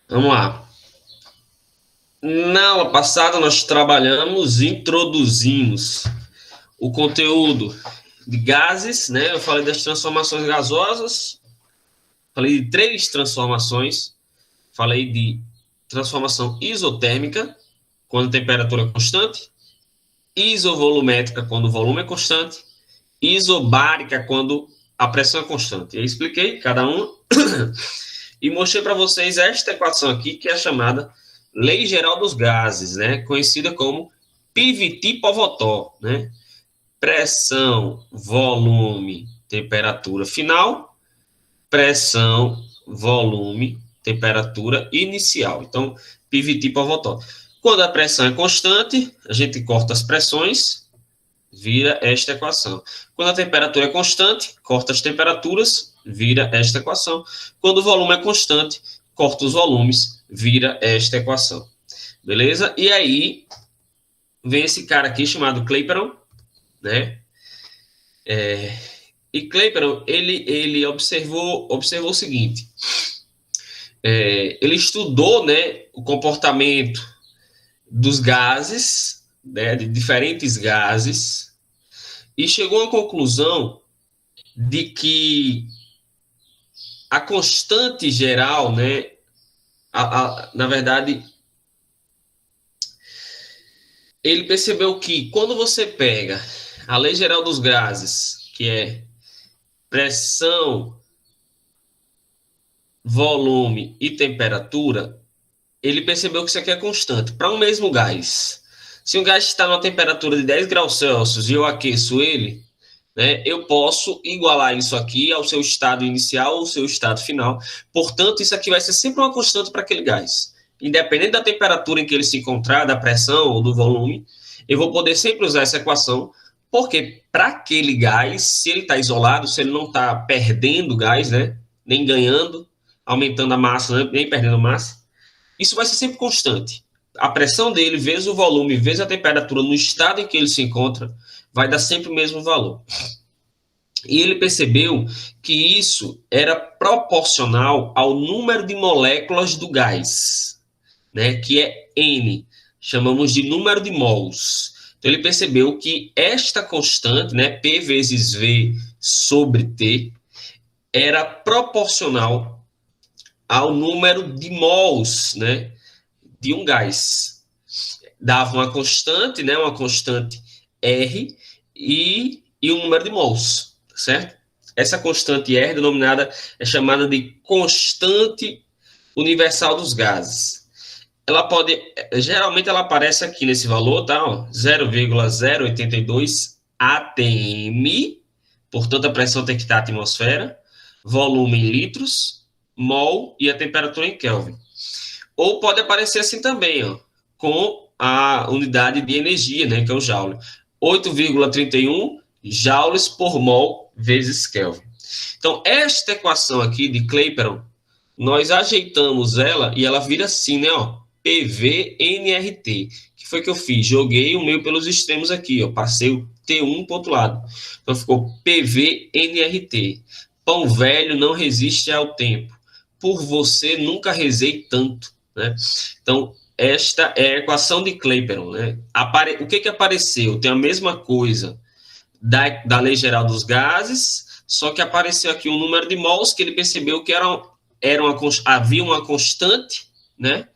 Vamos lá. Na aula passada, nós introduzimos o conteúdo de gases, né? Eu falei das transformações gasosas, falei de três transformações, falei de transformação isotérmica, quando a temperatura é constante, isovolumétrica, quando o volume é constante, isobárica, quando a pressão é constante. Eu expliquei cada uma e mostrei para vocês esta equação aqui, que é a chamada Lei Geral dos Gases, né? Conhecida como Pivot-Povetov, né? Pressão, volume, temperatura final, pressão, volume, temperatura inicial. Então, Pivot-Povetov. Quando a pressão é constante, a gente corta as pressões, vira esta equação. Quando a temperatura é constante, corta as temperaturas, vira esta equação. Quando o volume é constante, corta os volumes, vira esta equação. Beleza? E aí, vem esse cara aqui chamado Clapeyron, né? E Clapeyron, ele observou o seguinte, ele estudou, né, o comportamento dos gases, né, de diferentes gases, e chegou à conclusão de que a constante geral, né, na verdade, ele percebeu que quando você pega a lei geral dos gases, que é pressão, volume e temperatura, ele percebeu que isso aqui é constante para um mesmo gás. Se um gás está numa temperatura de 10 graus Celsius e eu aqueço ele, né, eu posso igualar isso aqui ao seu estado inicial ou ao seu estado final. Portanto, isso aqui vai ser sempre uma constante para aquele gás. Independente da temperatura em que ele se encontrar, da pressão ou do volume, eu vou poder sempre usar essa equação, porque para aquele gás, se ele está isolado, se ele não está perdendo gás, né, nem ganhando, aumentando a massa, né, nem perdendo massa, isso vai ser sempre constante. A pressão dele, vezes o volume, vezes a temperatura no estado em que ele se encontra, vai dar sempre o mesmo valor. E ele percebeu que isso era proporcional ao número de moléculas do gás, né, que é N, chamamos de número de mols. Então ele percebeu que esta constante, né, P vezes V sobre T, era proporcional ao número de mols, né, de um gás. Dava uma constante, né, uma constante R e um número de mols, certo? Essa constante R denominada é chamada de constante universal dos gases. Ela pode, geralmente ela aparece aqui nesse valor, tá? 0,082 atm, portanto a pressão tem que estar na atmosfera, volume em litros, mol e a temperatura em Kelvin. Ou pode aparecer assim também, ó, com a unidade de energia, né, que é o joule. 8,31 joules por mol vezes Kelvin. Então, esta equação aqui de Clapeyron, nós ajeitamos ela e ela vira assim, né, ó, PVNRT. Que foi que eu fiz? Joguei o meu pelos extremos aqui, ó, passei o T1 para o outro lado. Então, ficou PVNRT. Pão velho não resiste ao tempo. Por você nunca rezei tanto, né? Então, esta é a equação de Clapeyron, né? O que apareceu? Tem a mesma coisa da lei geral dos gases, só que apareceu aqui um número de mols que ele percebeu que havia uma constante, né,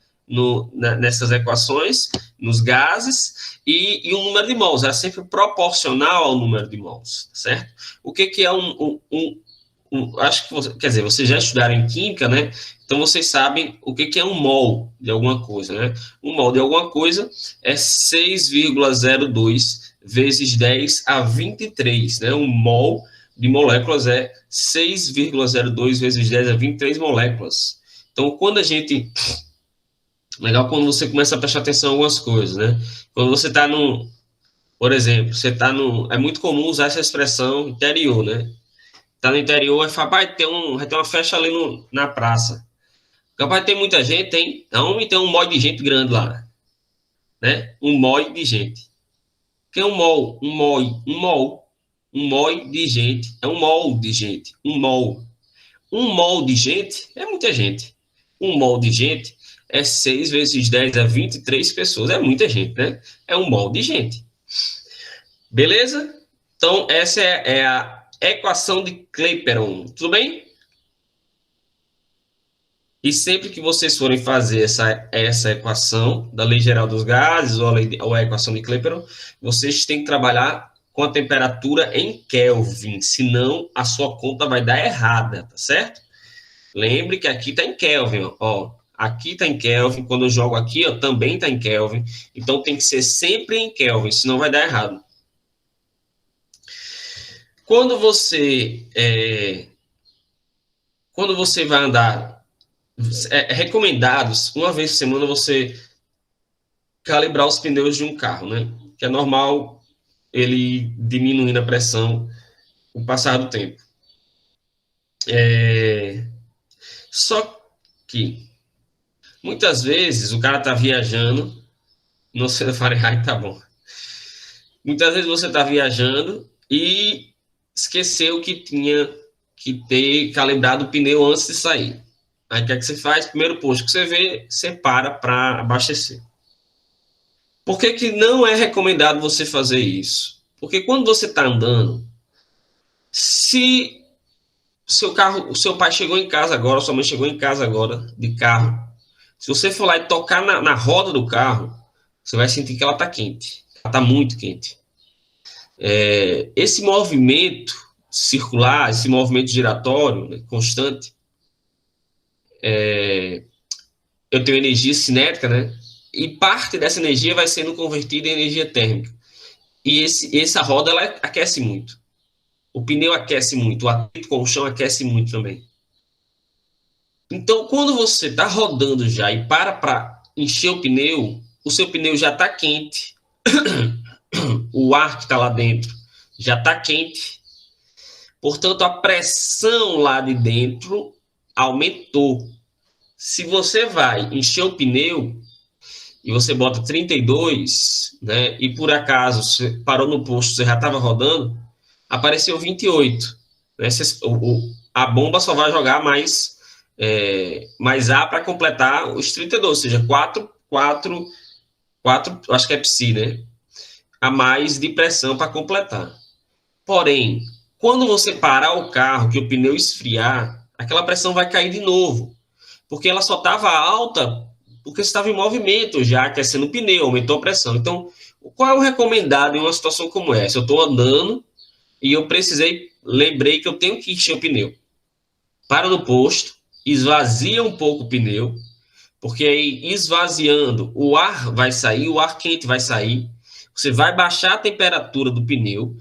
nessas equações, nos gases, e um número de mols, era sempre proporcional ao número de mols, certo? O que é acho que, quer dizer, vocês já estudaram em química, né? Então vocês sabem o que é um mol de alguma coisa, né? Um mol de alguma coisa é 6,02 vezes 10 a 23, né? Um mol de moléculas é 6,02 vezes 10 a 23 moléculas. Então, quando a gente... Legal quando você começa a prestar atenção em algumas coisas, né? Quando você está no... Por exemplo, você está no... É muito comum usar essa expressão interior, né? Tá no interior, vai ter uma festa ali na praça. Capaz de ter muita gente, tem. Então, tem um mol de gente grande lá, né? Um mol de gente. Que é um mol? Um mol de gente. É um mol de gente. Um mol. Um mol de gente é muita gente. Um mol de gente é 6 vezes 10 é 23 pessoas. É muita gente, né? É um molde de gente. Beleza? Então, essa é a equação de Clapeyron. Tudo bem? E sempre que vocês forem fazer essa equação da lei geral dos gases ou a equação de Clapeyron, vocês têm que trabalhar com a temperatura em Kelvin, senão a sua conta vai dar errada, tá certo? Lembre que aqui está em Kelvin, ó. Aqui está em Kelvin, quando eu jogo aqui, ó, também está em Kelvin. Então tem que ser sempre em Kelvin, senão vai dar errado. Quando você vai andar, é recomendado, uma vez por semana, você calibrar os pneus de um carro, né? Que é normal ele diminuindo a pressão com o passar do tempo. Só que muitas vezes o cara tá viajando, não sei Fahrenheit, tá bom. Muitas vezes você tá viajando e esqueceu que tinha que ter calibrado o pneu antes de sair. Aí o que é que você faz? Primeiro posto que você vê, você para abastecer. Por que que não é recomendado você fazer isso? Porque quando você está andando, se o seu pai chegou em casa agora, sua mãe chegou em casa agora, de carro, se você for lá e tocar na roda do carro, você vai sentir que ela está quente. Ela está muito quente. Esse movimento circular, esse movimento giratório, né, constante, eu tenho energia cinética, né? E parte dessa energia vai sendo convertida em energia térmica. E essa roda, ela aquece muito. O pneu aquece muito, o atrito com o chão aquece muito também. Então, quando você está rodando já e para encher o seu pneu já está quente, o ar que está lá dentro já está quente, portanto, a pressão lá de dentro aumentou. Se você vai encher o pneu e você bota 32, né, e por acaso você parou no posto, você já estava rodando, apareceu 28. Né, a bomba só vai jogar mais ar para completar os 32, ou seja, 4, acho que é psi, né? A mais de pressão para completar. Porém, quando você parar o carro, que o pneu esfriar, aquela pressão vai cair de novo, porque ela só estava alta porque estava em movimento já, aquecendo o pneu, aumentou a pressão. Então, qual é o recomendado em uma situação como essa? Eu estou andando e eu lembrei que eu tenho que encher o pneu. Para no posto, esvazia um pouco o pneu, porque aí esvaziando, o ar vai sair, o ar quente vai sair, você vai baixar a temperatura do pneu,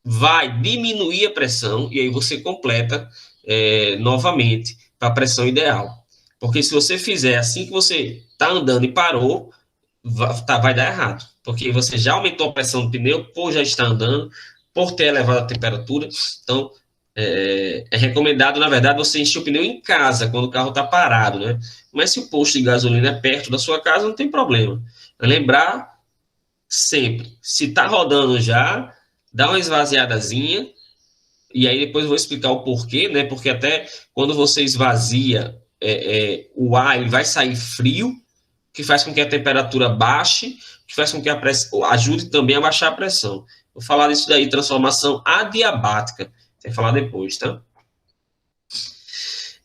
vai diminuir a pressão e aí você completa novamente para a pressão ideal. Porque se você fizer assim que você está andando e parou, vai dar errado. Porque você já aumentou a pressão do pneu por já estar andando, por ter elevado a temperatura. Então, é recomendado, na verdade, você encher o pneu em casa, quando o carro está parado, né? Mas se o posto de gasolina é perto da sua casa, não tem problema. Lembrar sempre, se está rodando já, dá uma esvaziadazinha, e aí depois eu vou explicar o porquê, né? Porque até quando você esvazia o ar, ele vai sair frio, que faz com que a temperatura baixe, que faz com que a pressão ajude também a baixar a pressão. Vou falar disso daí, transformação adiabática. Você vai falar depois, tá?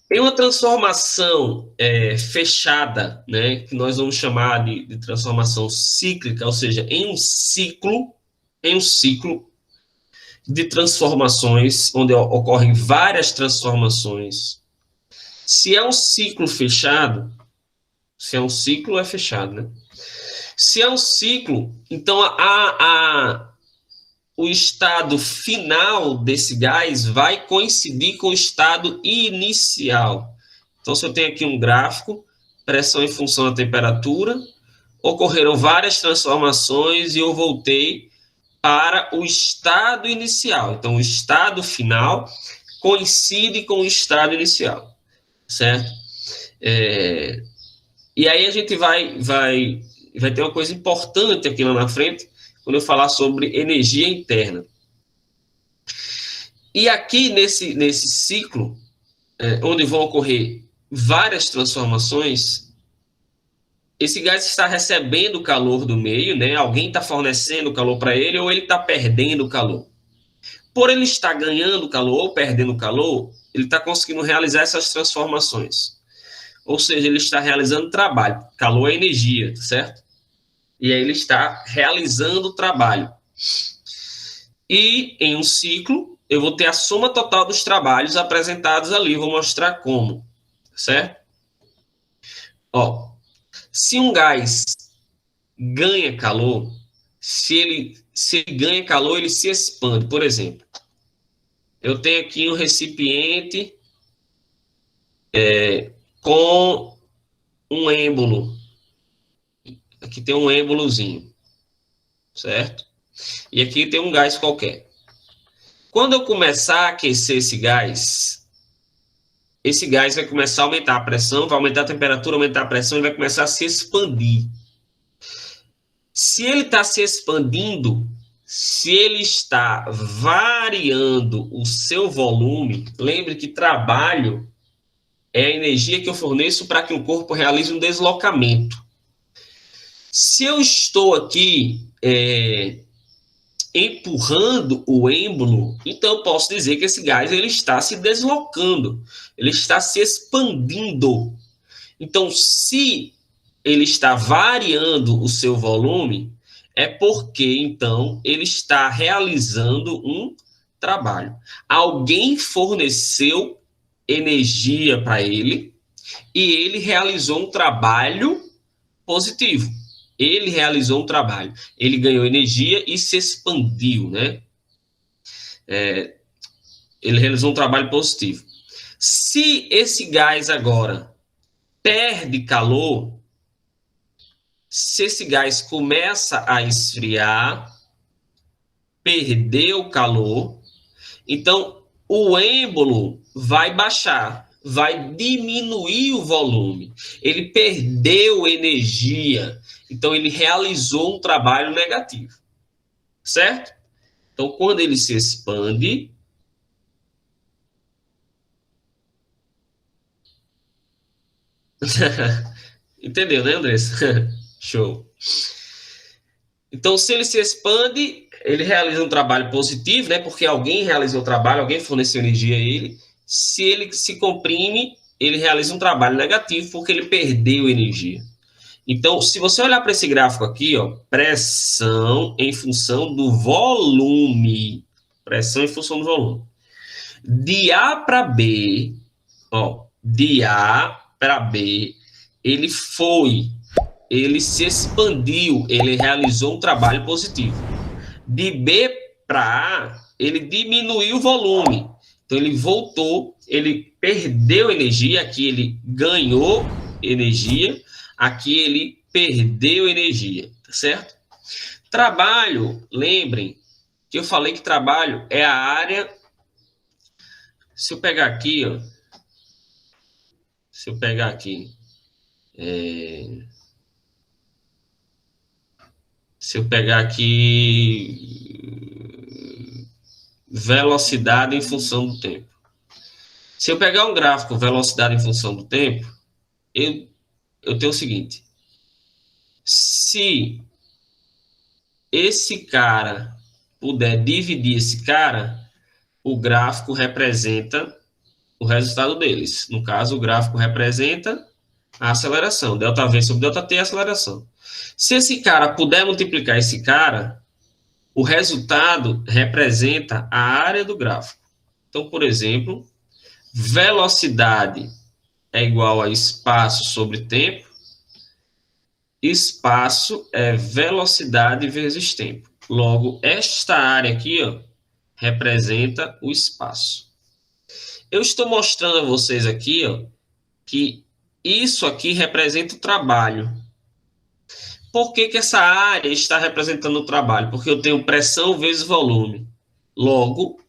Tem uma transformação fechada, né, que nós vamos chamar de transformação cíclica, ou seja, em um ciclo de transformações, onde ocorrem várias transformações. Se é um ciclo fechado, se é um ciclo, é fechado, né? Se é um ciclo, então o estado final desse gás vai coincidir com o estado inicial. Então, se eu tenho aqui um gráfico, pressão em função da temperatura, ocorreram várias transformações e eu voltei para o estado inicial. Então, o estado final coincide com o estado inicial, certo? E aí a gente vai ter uma coisa importante aqui lá na frente, quando eu falar sobre energia interna. E aqui nesse ciclo, onde vão ocorrer várias transformações, esse gás está recebendo calor do meio, né? Alguém está fornecendo calor para ele ou ele está perdendo calor. Por ele estar ganhando calor ou perdendo calor, ele está conseguindo realizar essas transformações. Ou seja, ele está realizando trabalho. Calor é energia, certo? E aí ele está realizando o trabalho. E em um ciclo, eu vou ter a soma total dos trabalhos apresentados ali. Vou mostrar como, certo? Ó, se um gás ganha calor, se ele ganha calor, ele se expande. Por exemplo, eu tenho aqui um recipiente com um êmbolo. Aqui tem um êmbolozinho, certo? E aqui tem um gás qualquer. Quando eu começar a aquecer esse gás vai começar a aumentar a pressão, vai aumentar a temperatura, aumentar a pressão e vai começar a se expandir. Se ele está se expandindo, se ele está variando o seu volume, lembre que trabalho é a energia que eu forneço para que o corpo realize um deslocamento. Se eu estou aqui empurrando o êmbolo, então eu posso dizer que esse gás ele está se deslocando, ele está se expandindo. Então, se ele está variando o seu volume, é porque, então, ele está realizando um trabalho. Alguém forneceu energia para ele e ele realizou um trabalho positivo. Ele realizou um trabalho. Ele ganhou energia e se expandiu, né? Ele realizou um trabalho positivo. Se esse gás agora perde calor, se esse gás começa a esfriar, perdeu calor, então o êmbolo vai baixar, vai diminuir o volume. Ele perdeu energia, então ele realizou um trabalho negativo, certo? Então, quando ele se expande, entendeu, né, Andressa? Show. Então, se ele se expande, ele realiza um trabalho positivo, né? Porque alguém realizou o trabalho, alguém forneceu energia a ele. Se ele se comprime, ele realiza um trabalho negativo, porque ele perdeu energia. Então, se você olhar para esse gráfico aqui, ó, pressão em função do volume. Pressão em função do volume. De A para B, ó, de A para B, ele se expandiu, ele realizou um trabalho positivo. De B para A, ele diminuiu o volume. Então, ele voltou, ele perdeu energia, aqui ele ganhou energia, aqui ele perdeu energia, tá certo? Trabalho, lembrem que eu falei que trabalho é a área. Se eu pegar aqui, ó, se eu pegar aqui, se eu pegar aqui velocidade em função do tempo. Se eu pegar um gráfico velocidade em função do tempo, eu tenho o seguinte: se esse cara puder dividir esse cara, o gráfico representa o resultado deles. No caso, o gráfico representa a aceleração. ΔV sobre ΔT é a aceleração. Se esse cara puder multiplicar esse cara, o resultado representa a área do gráfico. Então, por exemplo, velocidade é igual a espaço sobre tempo. Espaço é velocidade vezes tempo. Logo, esta área aqui, ó, representa o espaço. Eu estou mostrando a vocês aqui, ó, que isso aqui representa o trabalho. Por que essa área está representando o trabalho? Porque eu tenho pressão vezes volume. Logo,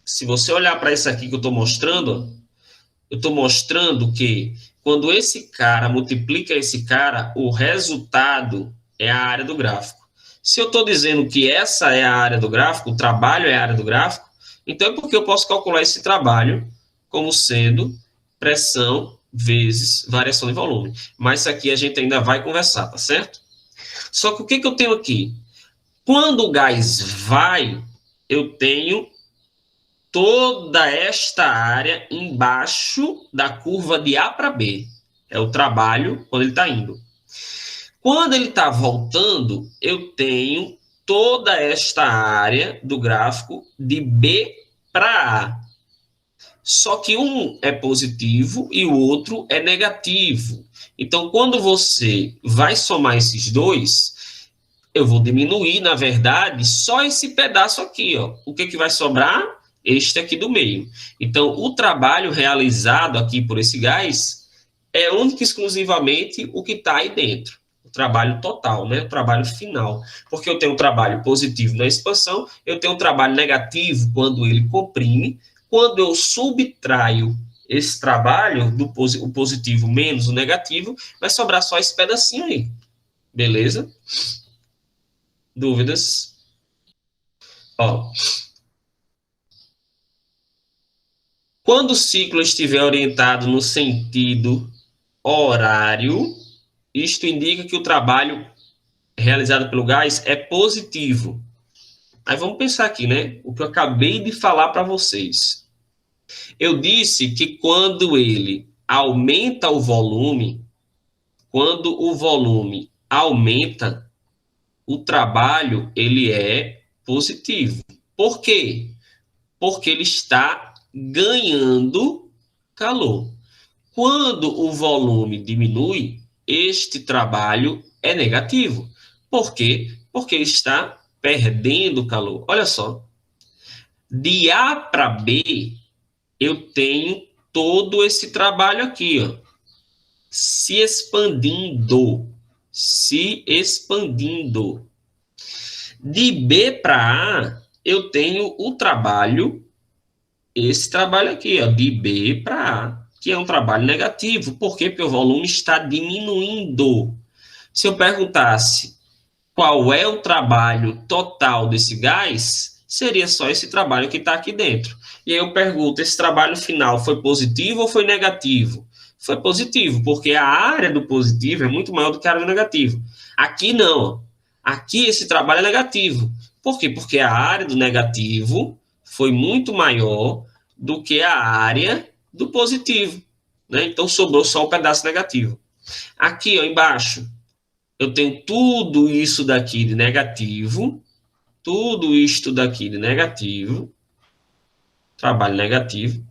se você olhar para isso aqui que eu estou mostrando, eu estou mostrando que quando esse cara multiplica esse cara, o resultado é a área do gráfico. Se eu estou dizendo que essa é a área do gráfico, o trabalho é a área do gráfico, então é porque eu posso calcular esse trabalho como sendo pressão vezes variação de volume. Mas isso aqui a gente ainda vai conversar, tá certo? Só que o que eu tenho aqui? Quando o gás vai, eu tenho toda esta área embaixo da curva de A para B. É o trabalho quando ele está indo. Quando ele está voltando, eu tenho toda esta área do gráfico de B para A. Só que um é positivo e o outro é negativo. Então, quando você vai somar esses dois, eu vou diminuir, na verdade, só esse pedaço aqui, ó. O que vai sobrar? Este aqui do meio. Então, o trabalho realizado aqui por esse gás é único e exclusivamente o que está aí dentro. O trabalho total, né? O trabalho final. Porque eu tenho um trabalho positivo na expansão, eu tenho um trabalho negativo quando ele comprime. Quando eu subtraio esse trabalho, o positivo menos o negativo, vai sobrar só esse pedacinho aí. Beleza? Dúvidas? Ó. Quando o ciclo estiver orientado no sentido horário, isto indica que o trabalho realizado pelo gás é positivo. Aí vamos pensar aqui, né? O que eu acabei de falar para vocês. Eu disse que quando ele aumenta o volume, quando o volume aumenta, o trabalho ele é positivo. Por quê? Porque ele está ganhando calor. Quando o volume diminui, este trabalho é negativo. Por quê? Porque ele está perdendo calor. Olha só. De A para B, eu tenho todo esse trabalho aqui, ó, se expandindo. Se expandindo. De B para A, eu tenho o trabalho, esse trabalho aqui, ó, de B para A, que é um trabalho negativo. Por quê? Porque o volume está diminuindo. Se eu perguntasse qual é o trabalho total desse gás, seria só esse trabalho que está aqui dentro. E aí eu pergunto, esse trabalho final foi positivo ou foi negativo? Foi positivo, porque a área do positivo é muito maior do que a área do negativo. Aqui não. Aqui esse trabalho é negativo. Por quê? Porque a área do negativo foi muito maior do que a área do positivo. Né? Então sobrou só o pedaço negativo. Aqui, ó, embaixo, eu tenho tudo isso daqui de negativo, tudo isto daqui de negativo, trabalho negativo,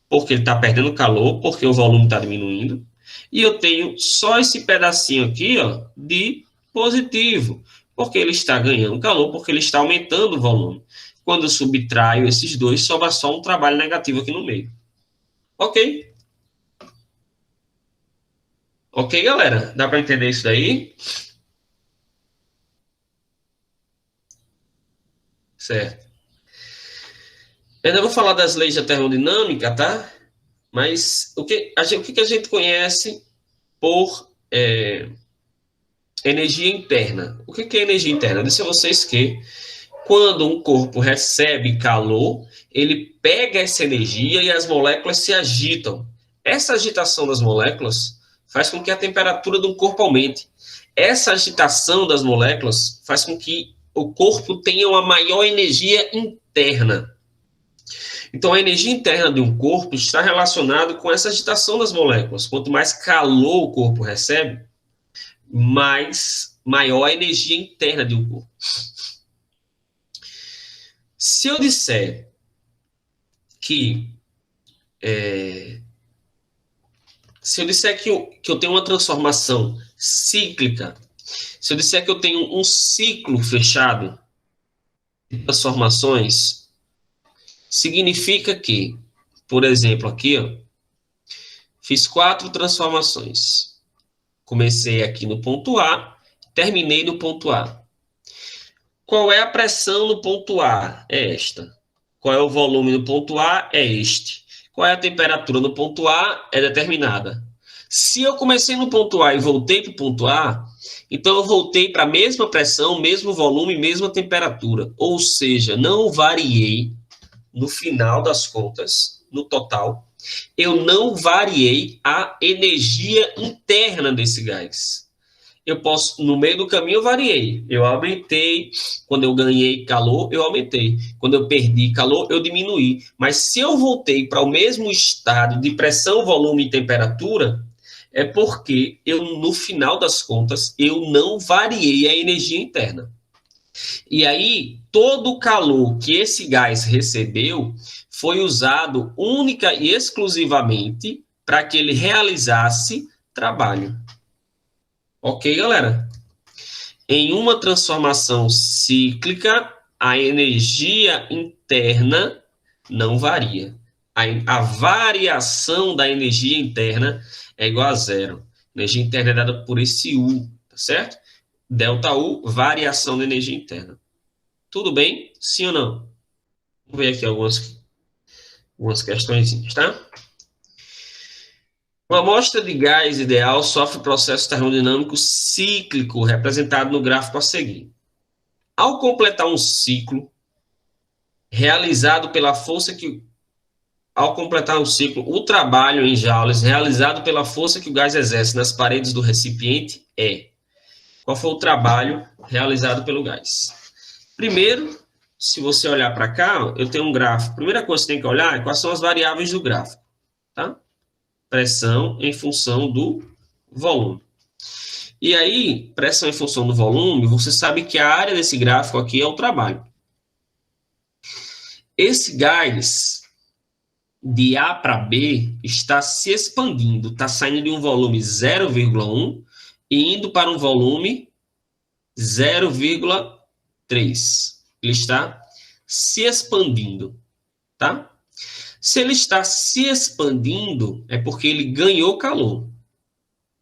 porque ele está perdendo calor, porque o volume está diminuindo, e eu tenho só esse pedacinho aqui, ó, de positivo, porque ele está ganhando calor, porque ele está aumentando o volume. Quando eu subtraio esses dois, sobra só um trabalho negativo aqui no meio. Ok? Ok, galera? Dá para entender isso daí? Certo. Eu ainda vou falar das leis da termodinâmica, tá? Mas o que a gente conhece por energia interna? O que é energia interna? Eu disse a vocês que quando um corpo recebe calor, ele pega essa energia e as moléculas se agitam. Essa agitação das moléculas faz com que a temperatura do corpo aumente. Essa agitação das moléculas faz com que o corpo tenha uma maior energia interna. Então, a energia interna de um corpo está relacionada com essa agitação das moléculas. Quanto mais calor o corpo recebe, maior a energia interna de um corpo. Se eu disser que eu tenho uma transformação cíclica, se eu disser que eu tenho um ciclo fechado de transformações, significa que, por exemplo, aqui, ó, fiz 4 transformações. Comecei aqui no ponto A, terminei no ponto A. Qual é a pressão no ponto A? É esta. Qual é o volume no ponto A? É este. Qual é a temperatura no ponto A? É determinada. Se eu comecei no ponto A e voltei para o ponto A, então eu voltei para a mesma pressão, mesmo volume, mesma temperatura. Ou seja, não variei no final das contas, no total, Eu não variei a energia interna desse gás. Eu posso, no meio do caminho, eu variei. Eu aumentei. Quando eu ganhei calor, eu aumentei. Quando eu perdi calor, eu diminuí. Mas se eu voltei para o mesmo estado de pressão, volume e temperatura, é porque eu, no final das contas, eu não variei a energia interna. E aí, todo o calor que esse gás recebeu foi usado única e exclusivamente para que ele realizasse trabalho. Ok, galera? Em uma transformação cíclica, a energia interna não varia. A variação da energia interna é igual a zero. A energia interna é dada por esse U, tá certo? Delta U, variação da energia interna. Tudo bem? Sim ou não? Vamos ver aqui algumas questões, tá? Uma amostra de gás ideal sofre processo termodinâmico cíclico, representado no gráfico a seguir. Ao completar um ciclo, realizado pela força que... Ao completar um ciclo, o trabalho em joules realizado pela força que o gás exerce nas paredes do recipiente é... Qual foi o trabalho realizado pelo gás? Primeiro, se você olhar para cá, eu tenho um gráfico. A primeira coisa que você tem que olhar é quais são as variáveis do gráfico, tá? Pressão em função do volume. E aí, pressão em função do volume, você sabe que a área desse gráfico aqui é o trabalho. Esse gás de A para B está se expandindo, está saindo de um volume 0,1 e indo para um volume 0,3. Ele está se expandindo, tá? Se ele está se expandindo, é porque ele ganhou calor.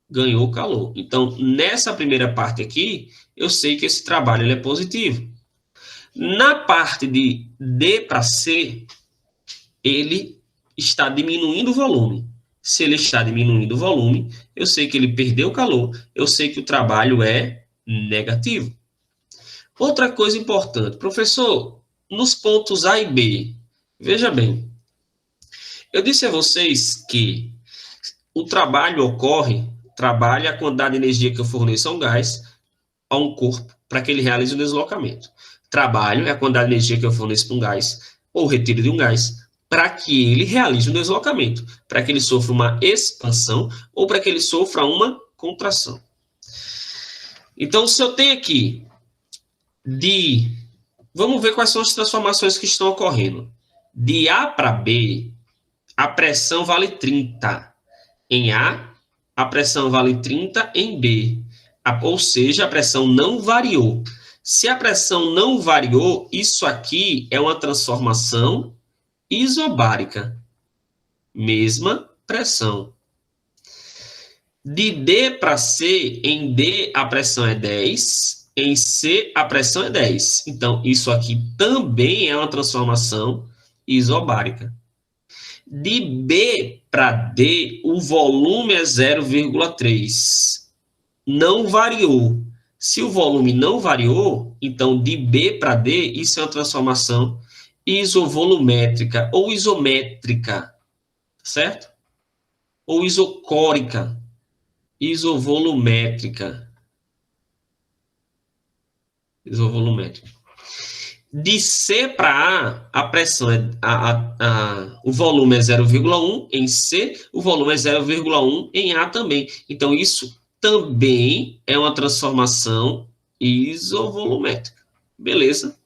Ganhou calor. Então, nessa primeira parte aqui, eu sei que esse trabalho ele é positivo. Na parte de D para C, ele está diminuindo o volume. Se ele está diminuindo o volume, eu sei que ele perdeu calor, eu sei que o trabalho é negativo. Outra coisa importante, professor, nos pontos A e B, veja bem, eu disse a vocês que o trabalho trabalha a quantidade de energia que eu forneço a um gás, a um corpo, para que ele realize o deslocamento. Trabalho é a quantidade de energia que eu forneço para um gás, ou retiro de um gás, para que ele realize um deslocamento, para que ele sofra uma expansão, ou para que ele sofra uma contração. Então, se eu tenho aqui vamos ver quais são as transformações que estão ocorrendo. De A para B, a pressão vale 30. Em A, a pressão vale 30 em B. Ou seja, a pressão não variou. Se a pressão não variou, isso aqui é uma transformação isobárica. Mesma pressão. De D para C, em D a pressão é 10, em C a pressão é 10. Então, isso aqui também é uma transformação isobárica. De B para D, o volume é 0,3. Não variou. Se o volume não variou, então de B para D, isso é uma transformação isovolumétrica ou isométrica, certo? Ou isocórica, isovolumétrica. Isovolumétrica. De C para A, a pressão o volume é 0,1 em C, o volume é 0,1 em A também. Então, isso também é uma transformação isovolumétrica. Beleza?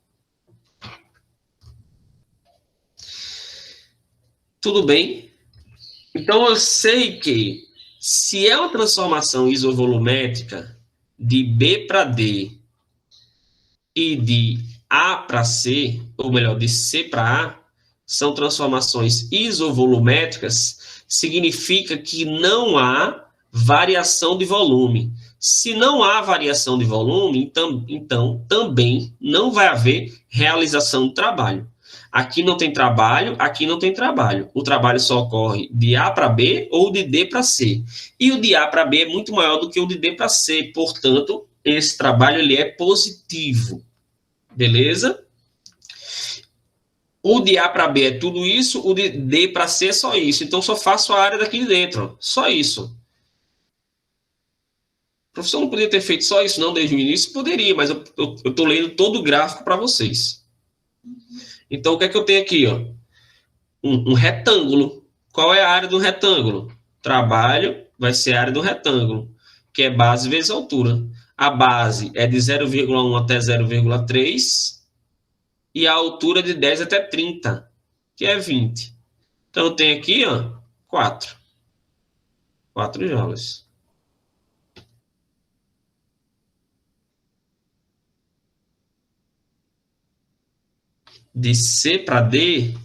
Tudo bem? Então, eu sei que se é uma transformação isovolumétrica de B para D e de A para C, ou melhor, de C para A, são transformações isovolumétricas, significa que não há variação de volume. Se não há variação de volume, então também não vai haver realização do trabalho. Aqui não tem trabalho, aqui não tem trabalho. O trabalho só ocorre de A para B ou de D para C. E o de A para B é muito maior do que o de D para C. Portanto, esse trabalho ele é positivo. Beleza? O de A para B é tudo isso, o de D para C é só isso. Então, só faço a área daqui de dentro. Só isso. O professor não podia ter feito só isso, não, desde o início? Poderia, mas eu estou lendo todo o gráfico para vocês. Então, o que é que eu tenho aqui? Ó? Um retângulo. Qual é a área do retângulo? Trabalho vai ser a área do retângulo, que é base vezes altura. A base é de 0,1 até 0,3 e a altura de 10 até 30, que é 20. Então, eu tenho aqui, ó, 4. 4 joules. De C para D,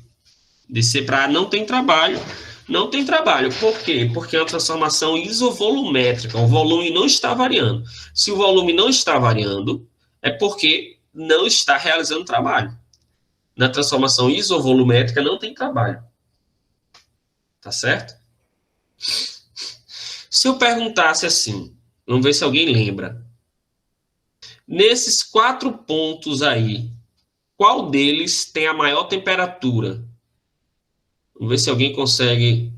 de C para A não tem trabalho. Não tem trabalho. Por quê? Porque é uma transformação isovolumétrica. O volume não está variando. Se o volume não está variando, é porque não está realizando trabalho. Na transformação isovolumétrica não tem trabalho. Tá certo? Se eu perguntasse assim, vamos ver se alguém lembra. Nesses 4 pontos aí, qual deles tem a maior temperatura? Vamos ver se alguém consegue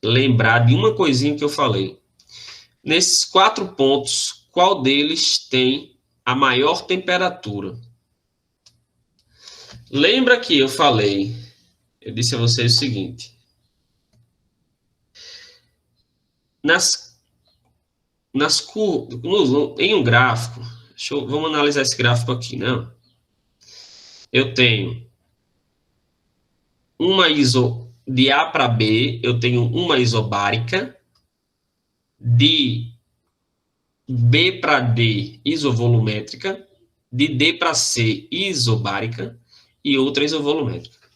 lembrar de uma coisinha que eu falei. Nesses 4 pontos, qual deles tem a maior temperatura? Lembra que eu falei, eu disse a vocês o seguinte. Em um gráfico, vamos analisar esse gráfico aqui, né? Eu tenho uma de A para B, eu tenho uma isobárica, de B para D, isovolumétrica, de D para C, isobárica, e outra isovolumétrica.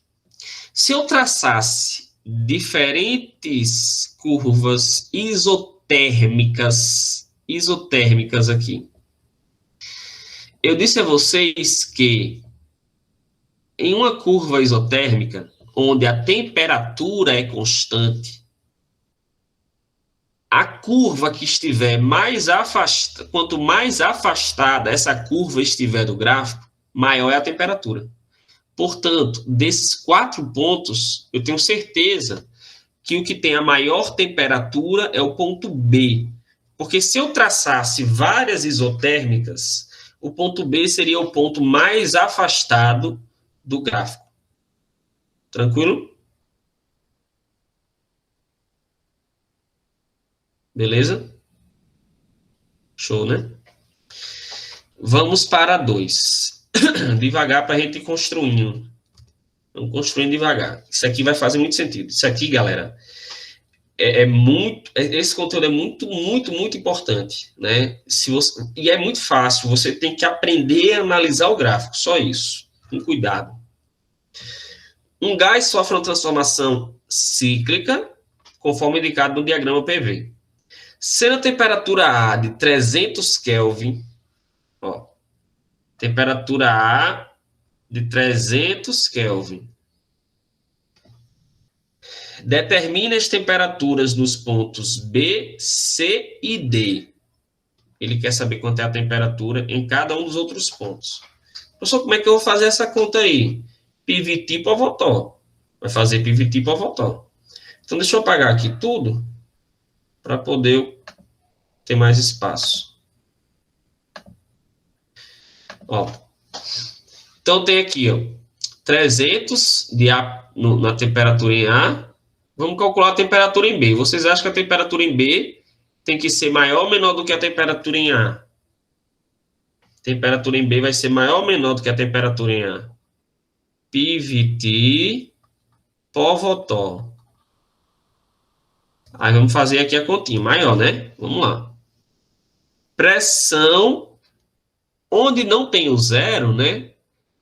Se eu traçasse diferentes curvas isotérmicas aqui, eu disse a vocês que em uma curva isotérmica, onde a temperatura é constante, a curva que estiver mais afastada, quanto mais afastada essa curva estiver do gráfico, maior é a temperatura. Portanto, desses 4 pontos, eu tenho certeza que o que tem a maior temperatura é o ponto B. Porque se eu traçasse várias isotérmicas, o ponto B seria o ponto mais afastado do gráfico. Tranquilo? Beleza? Show, né? Vamos para 2. Devagar para a gente ir construindo. Vamos construindo devagar. Isso aqui vai fazer muito sentido. Isso aqui, galera, esse conteúdo é muito, muito, muito importante, né? E é muito fácil. Você tem que aprender a analisar o gráfico. Só isso. Com cuidado. Um gás sofre uma transformação cíclica, conforme indicado no diagrama PV. Sendo a temperatura A de 300 Kelvin, ó, temperatura A de 300 Kelvin. Determine as temperaturas nos pontos B, C e D. Ele quer saber quanto é a temperatura em cada um dos outros pontos. Professor, como é que eu vou fazer essa conta aí? PVT por Votó. Vai fazer PVT por Votó. Então, deixa eu apagar aqui tudo para poder ter mais espaço. Ó. Então, tem aqui, ó, 300 de A na temperatura em A. Vamos calcular a temperatura em B. Vocês acham que a temperatura em B tem que ser maior ou menor do que a temperatura em A? A temperatura em B vai ser maior ou menor do que a temperatura em A? PVT por Votó. Aí vamos fazer aqui a continha. Maior, né? Vamos lá. Pressão, onde não tem o zero, né?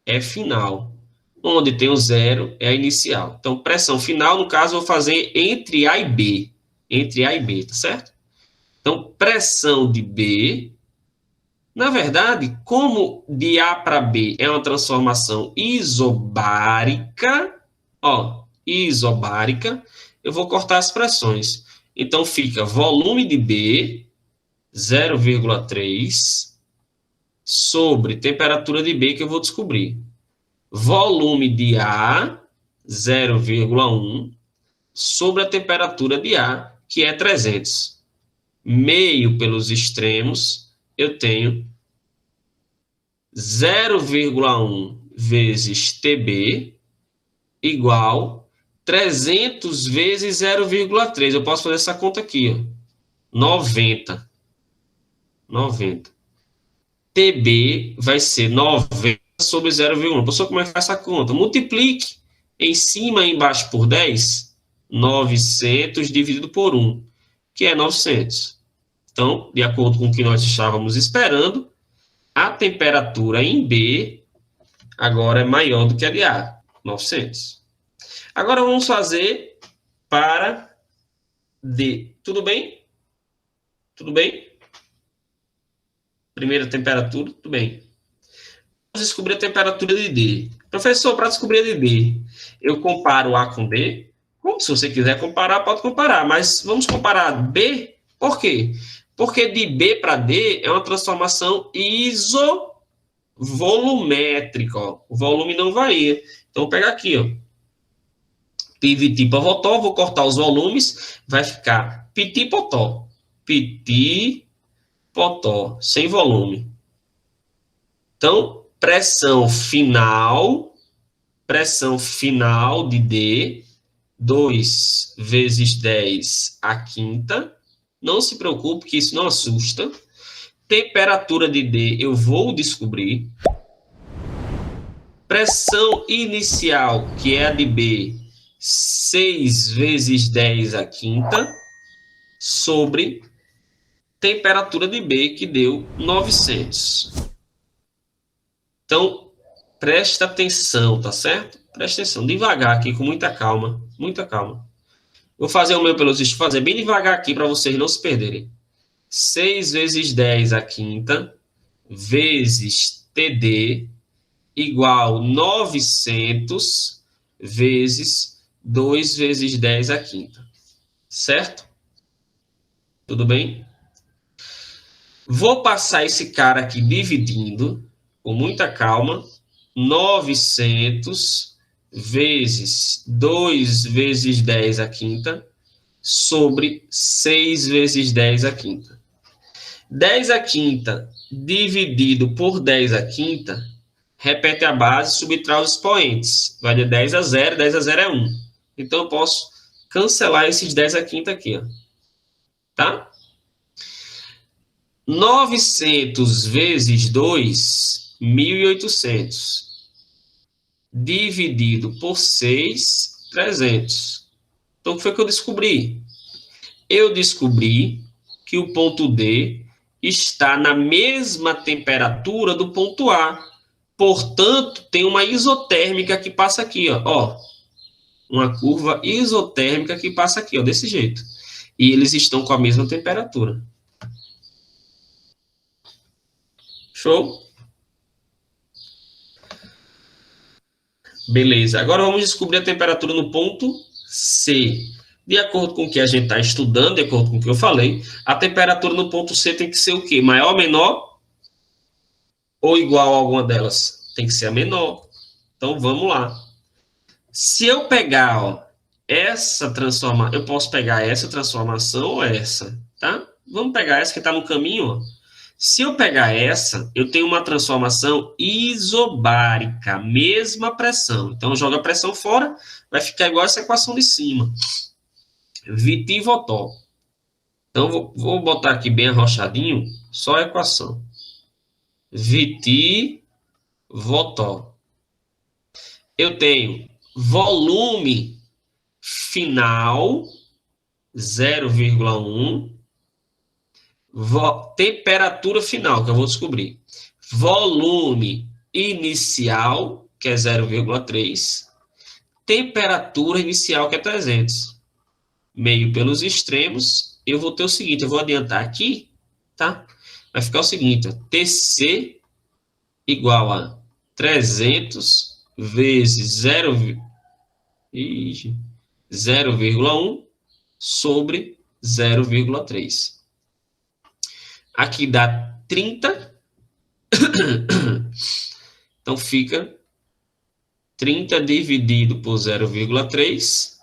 É final. Onde tem o zero é a inicial. Então, pressão final, no caso, eu vou fazer entre A e B. Entre A e B, tá certo? Então, pressão de B. Na verdade, como de A para B é uma transformação isobárica, ó, isobárica, eu vou cortar as pressões. Então, fica volume de B, 0,3, sobre temperatura de B, que eu vou descobrir. volume de A, 0,1, sobre a temperatura de A, que é 300. Meio pelos extremos, eu tenho 0,1 vezes TB igual 300 vezes 0,3. Eu posso fazer essa conta aqui, ó. 90. 90. TB vai ser 90 sobre 0,1. Professor, como é que faz essa conta? Multiplique em cima e embaixo por 10. 900 dividido por 1, que é 900. Então, de acordo com o que nós estávamos esperando, a temperatura em B agora é maior do que a de A, 900. Agora vamos fazer para D. Tudo bem? Tudo bem? Primeira temperatura, tudo bem. Vamos descobrir a temperatura de D. Professor, para descobrir a de D, eu comparo A com D? Como se você quiser comparar, pode comparar, mas vamos comparar B? Por quê? Porque de B para D é uma transformação isovolumétrica. Ó. O volume não varia. Então, vou pegar aqui, ó. Piviti Pavotó, vou cortar os volumes, vai ficar Piti Potó. Piti Potó, sem volume. Então, pressão final de D, 2 vezes 10 a quinta. Não se preocupe, que isso não assusta. Temperatura de D eu vou descobrir. Pressão inicial, que é a de B, 6 vezes 10 a quinta, sobre temperatura de B, que deu 900. Então, presta atenção, tá certo? Presta atenção, devagar aqui, com muita calma, muita calma. Vou fazer o meu pelos vistos, fazer bem devagar aqui para vocês não se perderem. 6 vezes 10 a quinta, vezes TD, igual 900 vezes 2 vezes 10 a quinta. Certo? Tudo bem? Vou passar esse cara aqui dividindo, com muita calma, 900 vezes 2 vezes 10 a quinta, sobre 6 vezes 10 a quinta. 10 a quinta dividido por 10 a quinta, repete a base, subtrai os expoentes. Vai de 10 a 0, 10 a 0 é 1. Então, eu posso cancelar esses 10 a quinta aqui, ó. Tá? 900 vezes 2, 1.800. Dividido por 6, 300. Então, o que foi que eu descobri? Eu descobri que o ponto D está na mesma temperatura do ponto A. Portanto, tem uma isotérmica que passa aqui, ó. Uma curva isotérmica que passa aqui, ó, desse jeito. E eles estão com a mesma temperatura. Show? Beleza. Agora vamos descobrir a temperatura no ponto C. De acordo com o que a gente está estudando, de acordo com o que eu falei, a temperatura no ponto C tem que ser o quê? Maior, menor ou igual a alguma delas? Tem que ser a menor. Então, vamos lá. Se eu pegar, ó, essa transformação, eu posso pegar essa transformação ou essa, tá? Vamos pegar essa que está no caminho, ó. Se eu pegar essa, eu tenho uma transformação isobárica, mesma pressão. Então, joga a pressão fora, vai ficar igual essa equação de cima. Viti Votó. Então, vou botar aqui bem arrochadinho, só a equação. Viti Votó. Eu tenho volume final, 0,1. Temperatura final, que eu vou descobrir. Volume inicial, que é 0,3. Temperatura inicial, que é 300. Meio pelos extremos, eu vou ter o seguinte, eu vou adiantar aqui, tá? Vai ficar o seguinte, ó, TC igual a 300 vezes 0,1 sobre 0,3. Aqui dá 30. Então, fica 30 dividido por 0,3,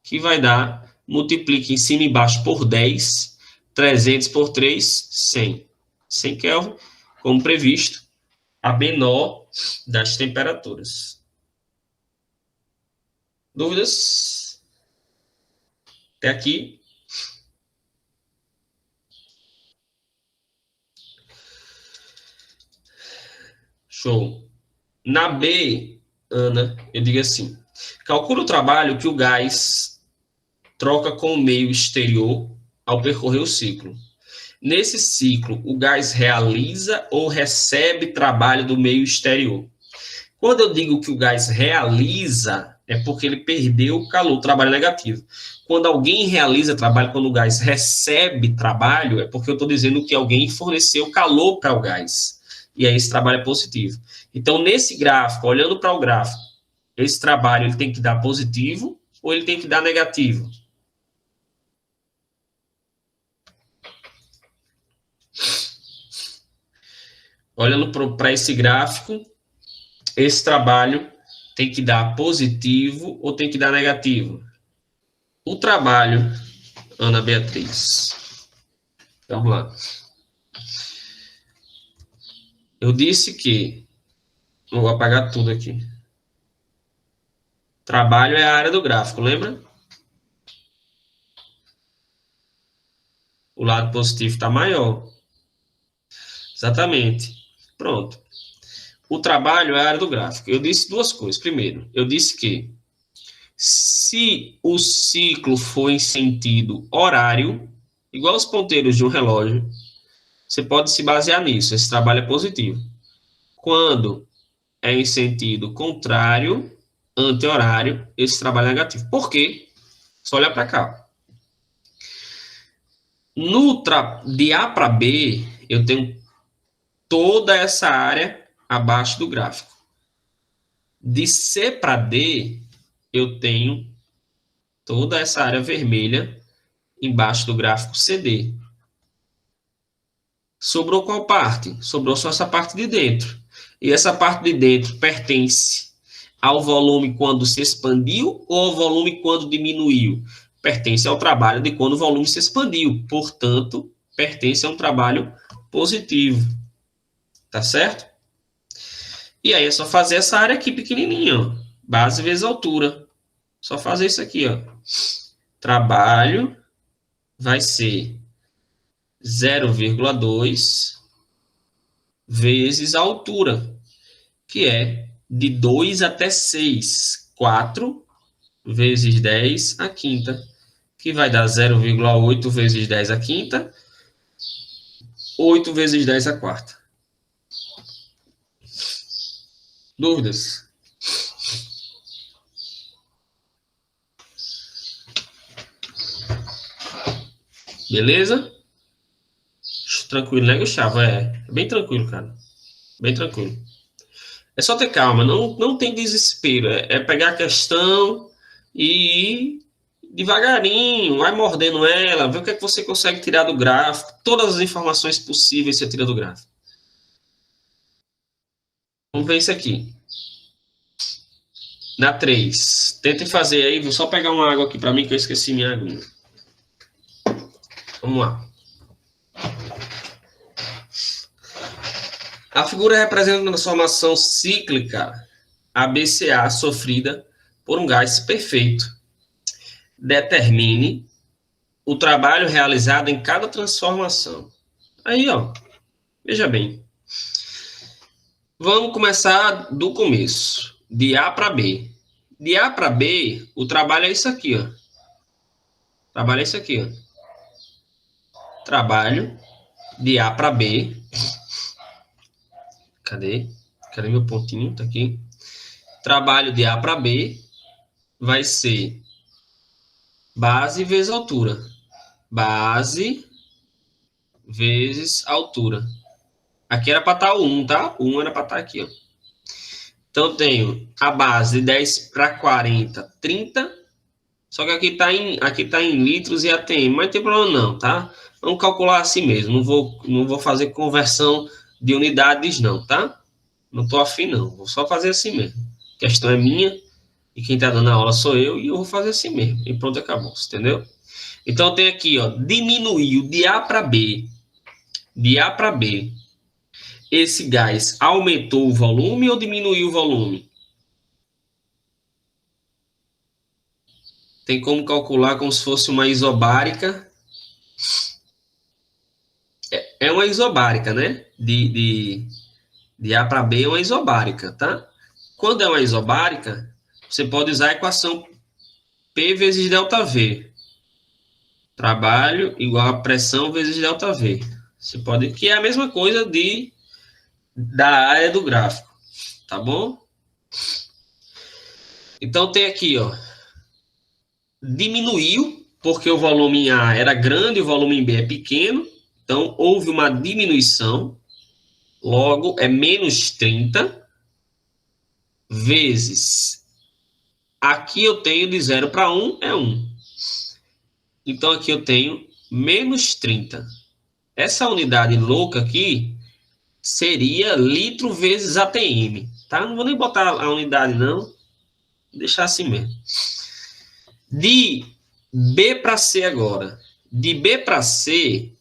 que vai dar, multiplica em cima e embaixo por 10, 300 por 3, 100. 100 Kelvin, como previsto, a menor das temperaturas. Dúvidas? Até aqui? Show. Na B, Ana, eu digo assim, calcula o trabalho que o gás troca com o meio exterior ao percorrer o ciclo. Nesse ciclo, o gás realiza ou recebe trabalho do meio exterior? Quando eu digo que o gás realiza, é porque ele perdeu o calor, trabalho negativo. Quando alguém realiza trabalho, quando o gás recebe trabalho, é porque eu estou dizendo que alguém forneceu calor para o gás. E aí esse trabalho é positivo. Então, nesse gráfico, olhando para o gráfico, esse trabalho ele tem que dar positivo ou ele tem que dar negativo? Olhando para esse gráfico, esse trabalho tem que dar positivo ou tem que dar negativo? O trabalho, Ana Beatriz. Vamos lá. Eu disse que... Vou apagar tudo aqui. Trabalho é a área do gráfico, lembra? O lado positivo está maior. Exatamente. Pronto. O trabalho é a área do gráfico. Eu disse duas coisas. Primeiro, eu disse que se o ciclo for em sentido horário, igual os ponteiros de um relógio, você pode se basear nisso. Esse trabalho é positivo. Quando é em sentido contrário, anti-horário, esse trabalho é negativo. Por quê? Só olhar para cá. De A para B, eu tenho toda essa área abaixo do gráfico. De C para D, eu tenho toda essa área vermelha embaixo do gráfico CD. Sobrou qual parte? Sobrou só essa parte de dentro. E essa parte de dentro pertence ao volume quando se expandiu ou ao volume quando diminuiu? Pertence ao trabalho de quando o volume se expandiu. Portanto, pertence a um trabalho positivo. Tá certo? E aí é só fazer essa área aqui pequenininha, ó. Base vezes altura. Só fazer isso aqui, ó. Trabalho vai ser 0,2 vezes a altura, que é de 2 até 6. 4 vezes 10 a quinta, que vai dar 0,8 vezes 10 a quinta, 8 vezes 10 a quarta. Dúvidas? Beleza? Tranquilo, né, Gustavo? É bem tranquilo, cara. Bem tranquilo. É só ter calma, não tem desespero. É pegar a questão e ir devagarinho, vai mordendo ela, ver o que é que você consegue tirar do gráfico. Todas as informações possíveis você tira do gráfico. Vamos ver isso aqui. Na 3. Tentem fazer aí, vou só pegar uma água aqui para mim, que eu esqueci minha água. Vamos lá. A figura representa uma transformação cíclica ABCA sofrida por um gás perfeito. Determine o trabalho realizado em cada transformação. Aí, ó, veja bem. Vamos começar do começo, de A para B. De A para B, o trabalho é isso aqui, ó. O trabalho é isso aqui, ó. Trabalho de A para B. Cadê? Cadê meu pontinho? Tá aqui. Trabalho de A para B vai ser base vezes altura. Base vezes altura. Aqui era para estar o 1, tá? O 1 era para estar aqui, ó. Então, eu tenho a base de 10 para 40, 30. Só que aqui tá em litros e ATM. Mas não tem problema não, tá? Vamos calcular assim mesmo. Não vou fazer conversão de unidades não, tá? Não tô afim não. Vou só fazer assim mesmo. A questão é minha, e quem está dando a aula sou eu, e eu vou fazer assim mesmo. E pronto, acabou, entendeu? Então, tem aqui, ó, diminuiu de A para B. De A para B. Esse gás aumentou o volume ou diminuiu o volume? Tem como calcular como se fosse uma isobárica. É uma isobárica, né? De A para B é uma isobárica, tá? Quando é uma isobárica, você pode usar a equação P vezes ΔV. Trabalho igual a pressão vezes ΔV. Você pode, que é a mesma coisa da área do gráfico, tá bom? Então tem aqui, ó, diminuiu, porque o volume em A era grande e o volume em B é pequeno, então houve uma diminuição, logo é menos 30 vezes, aqui eu tenho de 0 para 1 é 1. Então aqui eu tenho menos 30. Essa unidade louca aqui seria litro vezes ATM, tá? Não vou nem botar a unidade não, vou deixar assim mesmo. De B para C agora. De B para C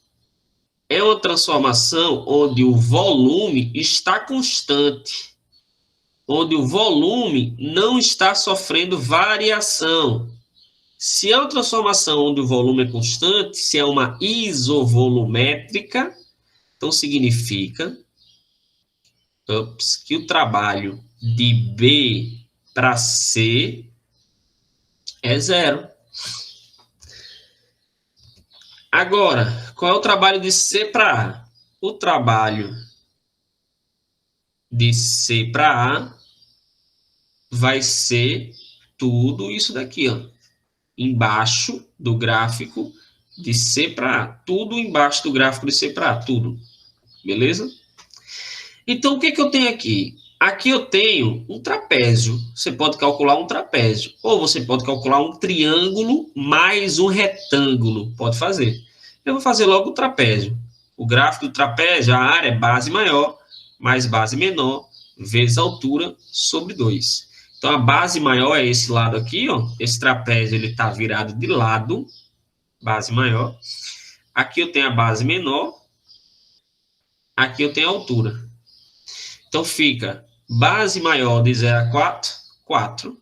é uma transformação onde o volume está constante, onde o volume não está sofrendo variação. Se é uma transformação onde o volume é constante, se é uma isovolumétrica, então significa que o trabalho de B para C é zero. Agora, qual é o trabalho de C para A? O trabalho de C para A vai ser tudo isso daqui, ó, embaixo do gráfico de C para A. Tudo embaixo do gráfico de C para A, tudo. Beleza? Então, o que eu tenho aqui? Aqui eu tenho um trapézio. Você pode calcular um trapézio. Ou você pode calcular um triângulo mais um retângulo. Pode fazer. Eu vou fazer logo o trapézio. O gráfico do trapézio, a área é base maior mais base menor vezes altura sobre 2. Então, a base maior é esse lado aqui, ó. Esse trapézio ele está virado de lado, base maior. Aqui eu tenho a base menor. Aqui eu tenho a altura. Então, fica base maior de 0 a 4, 4.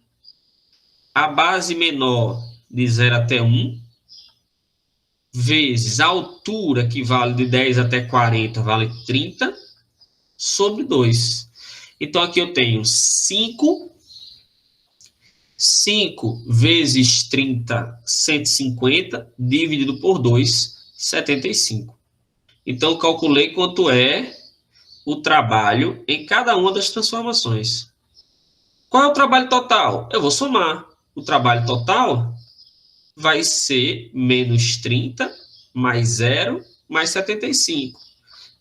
A base menor de 0 até 1, vezes a altura, que vale de 10 até 40, vale 30, sobre 2. Então, aqui eu tenho 5. 5 vezes 30, 150, dividido por 2, 75. Então, calculei quanto é o trabalho em cada uma das transformações. Qual é o trabalho total? Eu vou somar. O trabalho total vai ser menos 30 mais 0 mais 75.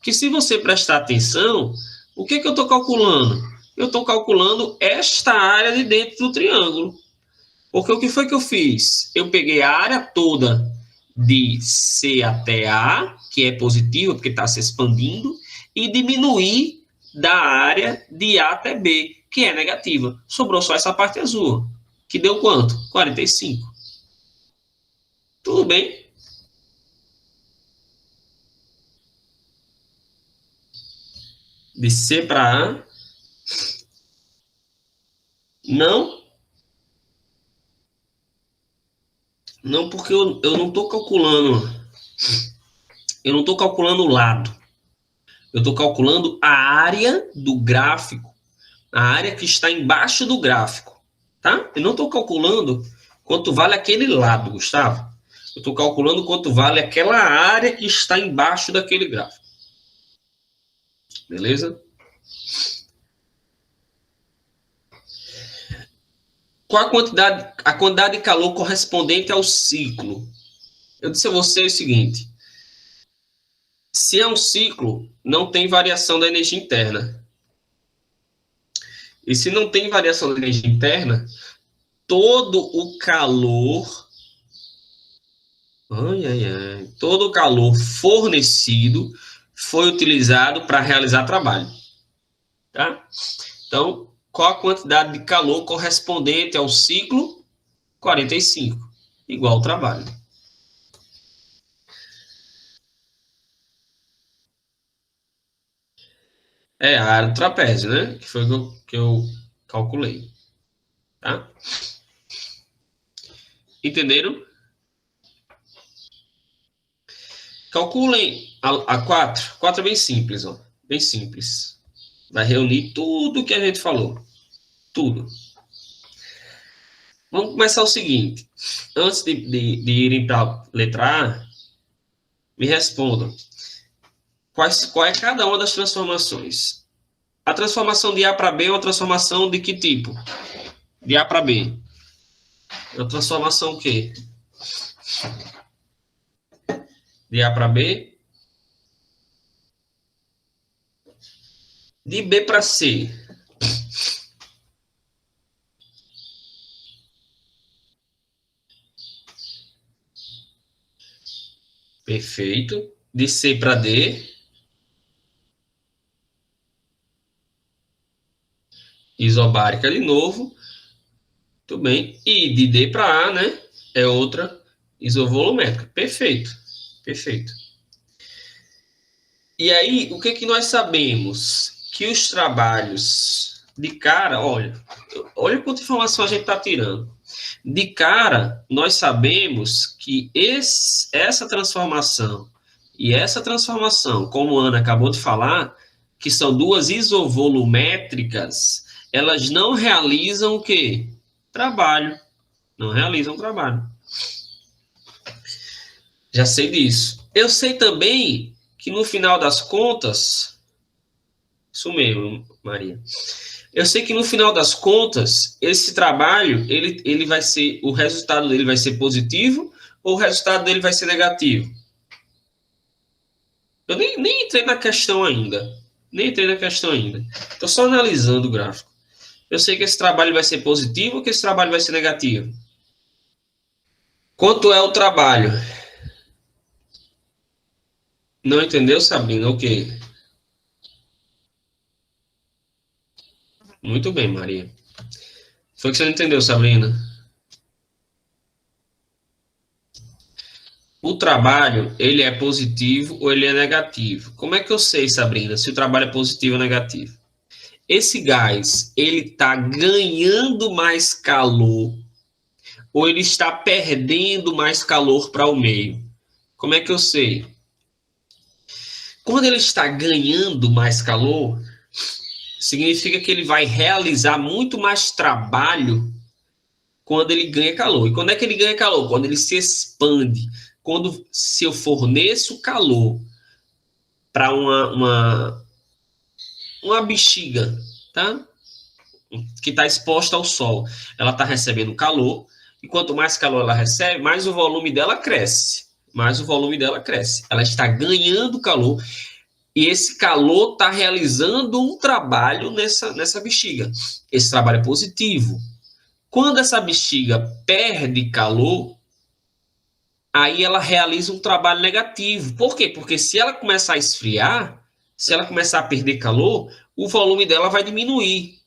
Que se você prestar atenção, o que eu estou calculando? Eu estou calculando esta área de dentro do triângulo. Porque o que foi que eu fiz? Eu peguei a área toda de C até A, que é positiva, porque está se expandindo, e diminuí da área de A até B, que é negativa. Sobrou só essa parte azul, que deu quanto? 45. Tudo bem? De C para A. Não. Não, porque eu não estou calculando. Eu não estou calculando o lado. Eu estou calculando a área do gráfico. A área que está embaixo do gráfico. Tá? Eu não estou calculando quanto vale aquele lado, Gustavo. Eu estou calculando quanto vale aquela área que está embaixo daquele gráfico. Beleza? Qual a quantidade de calor correspondente ao ciclo? Eu disse a você o seguinte: se é um ciclo, não tem variação da energia interna. E se não tem variação da energia interna, todo o calor, todo o calor fornecido foi utilizado para realizar trabalho. Tá? Então, qual a quantidade de calor correspondente ao ciclo 45, igual ao trabalho. É a área do trapézio, né? Que foi o que eu calculei. Tá? Entenderam? Calculem a 4. 4 é bem simples, ó. Bem simples. Vai reunir tudo que a gente falou. Tudo. Vamos começar o seguinte. Antes de irem para a letra A, me respondam. Qual é cada uma das transformações? A transformação de A para B é uma transformação de que tipo? De A para B. É uma transformação o quê? De A para B. De B para C. Perfeito. De C para D. Isobárica de novo. Tudo bem. E de D para A, né? É outra isovolumétrica. Perfeito. Perfeito. E aí, o que, que nós sabemos? Que os trabalhos de cara, olha quanta informação a gente está tirando. De cara, nós sabemos que essa transformação e essa transformação, como a Ana acabou de falar, que são duas isovolumétricas, elas não realizam o quê? Trabalho. Não realizam trabalho. Já sei disso. Eu sei também que no final das contas, isso mesmo, Maria. Eu sei que no final das contas, esse trabalho, ele vai ser, o resultado dele vai ser positivo ou o resultado dele vai ser negativo? Eu nem entrei na questão ainda. Nem entrei na questão ainda. Estou só analisando o gráfico. Eu sei que esse trabalho vai ser positivo ou que esse trabalho vai ser negativo. Quanto é o trabalho? Não entendeu, Sabrina? O quê? Muito bem, Maria. Foi que você não entendeu, Sabrina? O trabalho, ele é positivo ou ele é negativo? Como é que eu sei, Sabrina, se o trabalho é positivo ou negativo? Esse gás, ele está ganhando mais calor ou ele está perdendo mais calor para o meio? Como é que eu sei? Quando ele está ganhando mais calor, significa que ele vai realizar muito mais trabalho quando ele ganha calor. E quando é que ele ganha calor? Quando ele se expande. Quando se eu forneço calor para uma bexiga, tá? Que está exposta ao sol, ela está recebendo calor, e quanto mais calor ela recebe, mais o volume dela cresce. Mais o volume dela cresce. Ela está ganhando calor, e esse calor está realizando um trabalho nessa bexiga. Esse trabalho é positivo. Quando essa bexiga perde calor, aí ela realiza um trabalho negativo. Por quê? Porque se ela começar a esfriar, se ela começar a perder calor, o volume dela vai diminuir.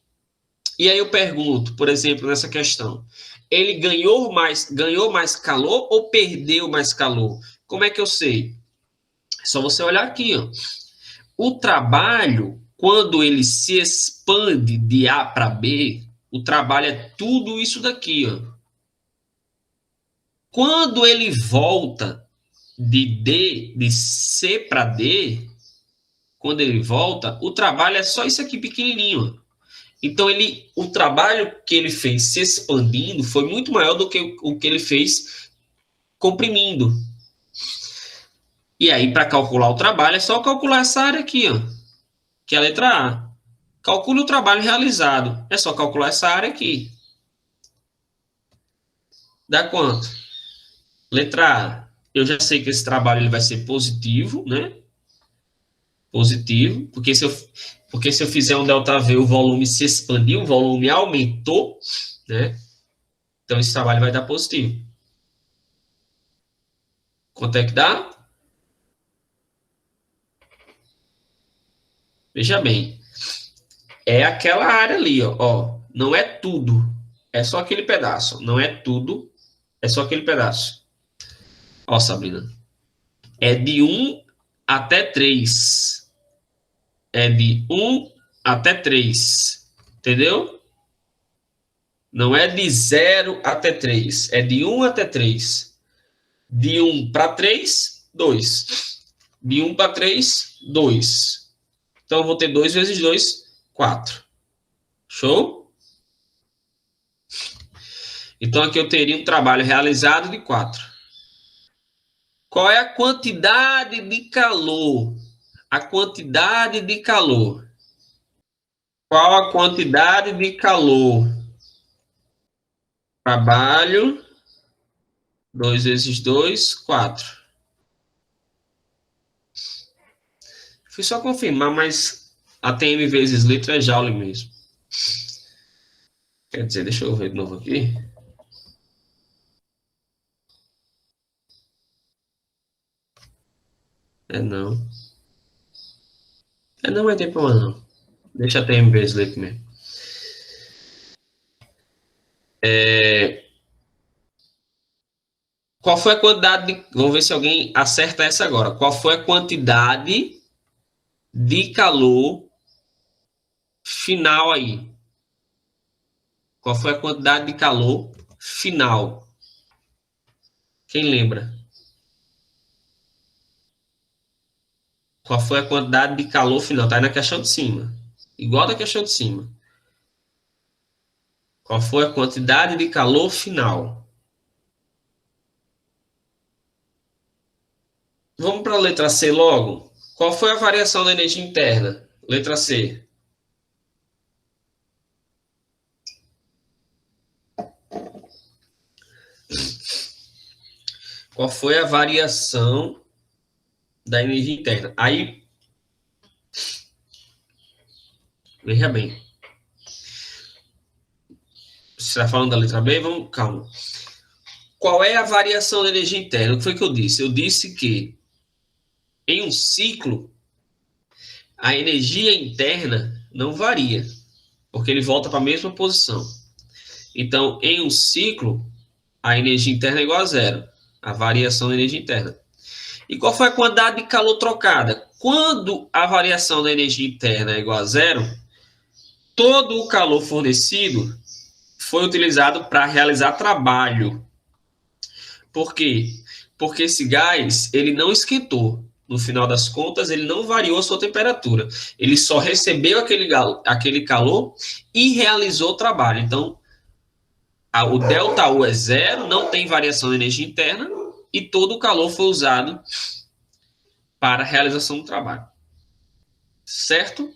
E aí eu pergunto, por exemplo, nessa questão, ele ganhou mais calor ou perdeu mais calor? Como é que eu sei? É só você olhar aqui, ó. O trabalho, quando ele se expande de A para B, o trabalho é tudo isso daqui, ó. Quando ele volta de C para D, quando ele volta, o trabalho é só isso aqui pequenininho, ó. Então, o trabalho que ele fez se expandindo foi muito maior do que o que ele fez comprimindo. E aí, para calcular o trabalho, é só calcular essa área aqui, ó, que é a letra A. Calcule o trabalho realizado. É só calcular essa área aqui. Dá quanto? Letra A. Eu já sei que esse trabalho ele vai ser positivo, né? Positivo, porque se eu fizer um ΔV, o volume se expandiu, o volume aumentou, né? Então, esse trabalho vai dar positivo. Quanto é que dá? Veja bem, É aquela área ali, ó. Não é tudo. É só aquele pedaço. Não é tudo. É só aquele pedaço. Ó, Sabrina. É de 1 até 3. É de 1 até 3. Entendeu? Não é de 0 até 3. É de 1 até 3. De 1 para 3, 2. De 1 para 3, 2. Então, eu vou ter 2 vezes 2, 4. Show? Então, aqui eu teria um trabalho realizado de 4. Qual é a quantidade de calor? A quantidade de calor. Qual a quantidade de calor? Trabalho, 2 vezes 2, 4. Fui só confirmar, mas ATM vezes letra é Joule mesmo. Quer dizer, deixa eu ver de novo aqui. É não. É não, vai ter problema não. Deixa ATM vezes letra mesmo. Qual foi a quantidade de... Vamos ver se alguém acerta essa agora. Qual foi a quantidade de calor final aí? Qual foi a quantidade de calor final? Quem lembra? Qual foi a quantidade de calor final? Tá aí na questão de cima. Igual da questão de cima. Qual foi a quantidade de calor final? Vamos para a letra C logo. Qual foi a variação da energia interna? Letra C. Qual foi a variação da energia interna? Aí, veja bem. Você está falando da letra B? Vamos, calma. Qual é a variação da energia interna? O que foi que eu disse? Eu disse que em um ciclo, a energia interna não varia, porque ele volta para a mesma posição. Então, em um ciclo, a energia interna é igual a zero, a variação da energia interna. E qual foi a quantidade de calor trocada? Quando a variação da energia interna é igual a zero, todo o calor fornecido foi utilizado para realizar trabalho. Por quê? Porque esse gás, ele não esquentou. No final das contas, ele não variou a sua temperatura. Ele só recebeu aquele calor e realizou o trabalho. Então, o ΔU é zero, não tem variação de energia interna e todo o calor foi usado para a realização do trabalho. Certo?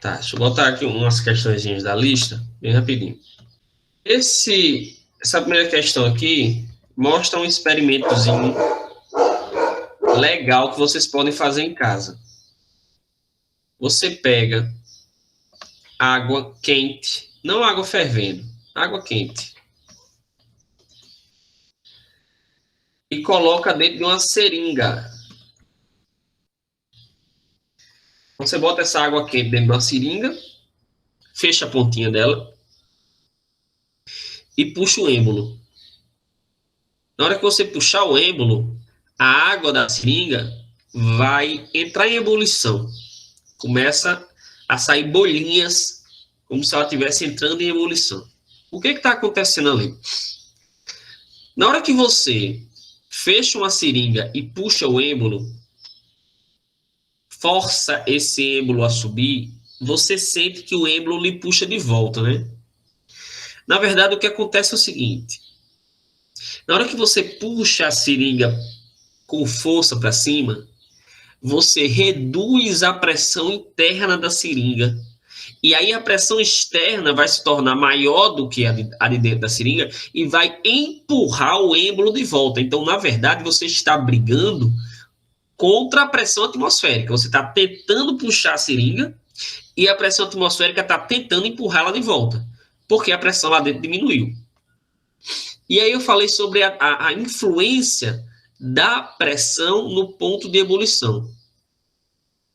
Tá, deixa eu botar aqui umas questões da lista, bem rapidinho. Essa primeira questão aqui mostra um experimentozinho legal que vocês podem fazer em casa. Você pega água quente, não água fervendo, água quente, e coloca dentro de uma seringa. Você bota essa água quente dentro de uma seringa, fecha a pontinha dela e puxa o êmbolo. Na hora que você puxar o êmbolo, a água da seringa vai entrar em ebulição. Começa a sair bolinhas, como se ela estivesse entrando em ebulição. O que está acontecendo ali? Na hora que você fecha uma seringa e puxa o êmbolo, força esse êmbolo a subir, você sente que o êmbolo lhe puxa de volta, né? Na verdade, o que acontece é o seguinte: na hora que você puxa a seringa com força para cima, você reduz a pressão interna da seringa. E aí a pressão externa vai se tornar maior do que a de dentro da seringa e vai empurrar o êmbolo de volta. Então, na verdade, você está brigando contra a pressão atmosférica. Você está tentando puxar a seringa e a pressão atmosférica está tentando empurrá-la de volta, porque a pressão lá dentro diminuiu. E aí eu falei sobre a influência da pressão no ponto de ebulição.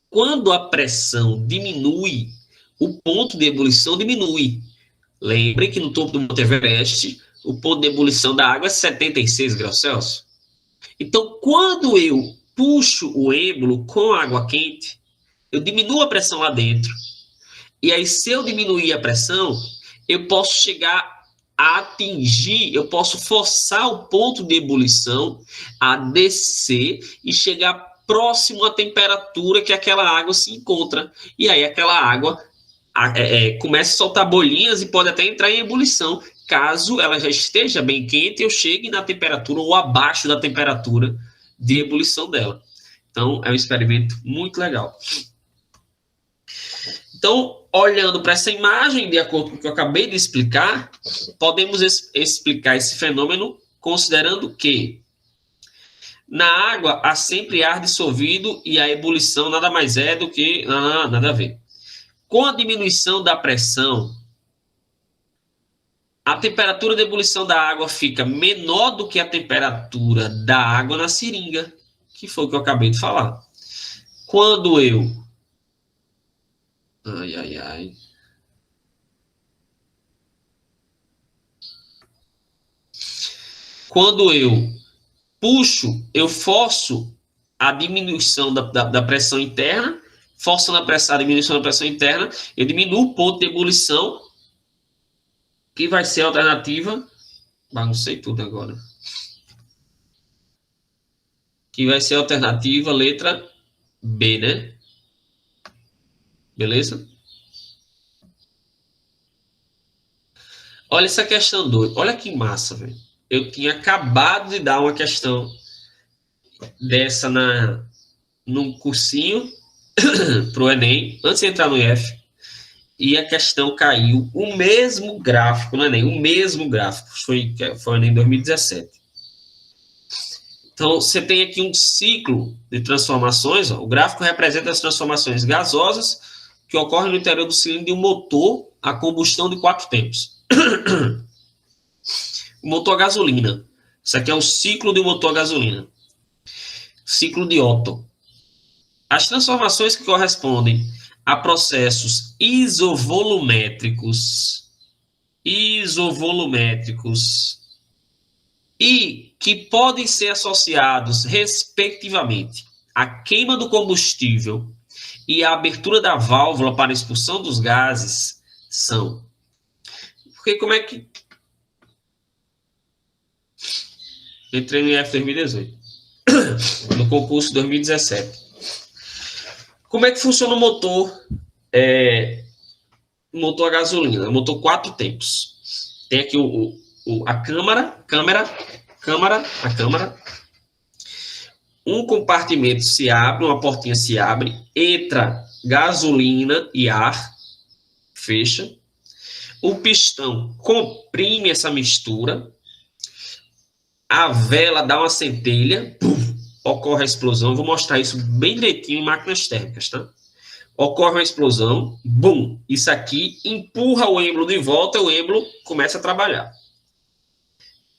quando a pressão diminui, o ponto de ebulição diminui. Lembre que no topo do Monte Everest, o ponto de ebulição da água é 76 graus Celsius. Então, quando eu puxo o êmbolo com água quente, eu diminuo a pressão lá dentro. E aí, se eu diminuir a pressão, eu posso chegar a atingir, eu posso forçar o ponto de ebulição a descer e chegar próximo à temperatura que aquela água se encontra. E aí, aquela água começa a soltar bolinhas e pode até entrar em ebulição, caso ela já esteja bem quente, eu chegue na temperatura ou abaixo da temperatura de ebulição dela. Então, é um experimento muito legal. Então, olhando para essa imagem, de acordo com o que eu acabei de explicar, podemos explicar esse fenômeno considerando que na água há sempre ar dissolvido e a ebulição nada mais é do que... nada a ver. Com a diminuição da pressão, a temperatura de ebulição da água fica menor do que a temperatura da água na seringa, que foi o que eu acabei de falar. Quando eu... Quando eu puxo, eu forço a diminuição da pressão interna, forçando a diminuição da pressão interna, eu diminuo o ponto de ebulição, que vai ser a alternativa... Baguncei tudo agora. Que vai ser a alternativa letra B, né? Beleza? Olha essa questão 2. Olha que massa, velho. Eu tinha acabado de dar uma questão dessa num cursinho pro Enem, antes de entrar no IF, e a questão caiu, o mesmo gráfico no Enem, o mesmo gráfico, foi o Enem 2017. Então, você tem aqui um ciclo de transformações, ó. O gráfico representa as transformações gasosas que ocorrem no interior do cilindro de um motor a combustão de 4 tempos. O motor a gasolina. Isso aqui é o ciclo de um motor a gasolina. Ciclo de Otto. As transformações que correspondem a processos isovolumétricos e que podem ser associados, respectivamente, à queima do combustível e à abertura da válvula para a expulsão dos gases são... Porque como é que... Entrei no IF 2018, no concurso 2017. Como é que funciona o motor? Motor a gasolina, motor 4 tempos. Tem aqui a câmara. Um compartimento se abre, uma portinha se abre, entra gasolina e ar, fecha. O pistão comprime essa mistura, a vela dá uma centelha, ocorre a explosão. Eu vou mostrar isso bem direitinho em máquinas térmicas, tá? Ocorre uma explosão, bum, isso aqui empurra o êmbolo de volta, o êmbolo começa a trabalhar.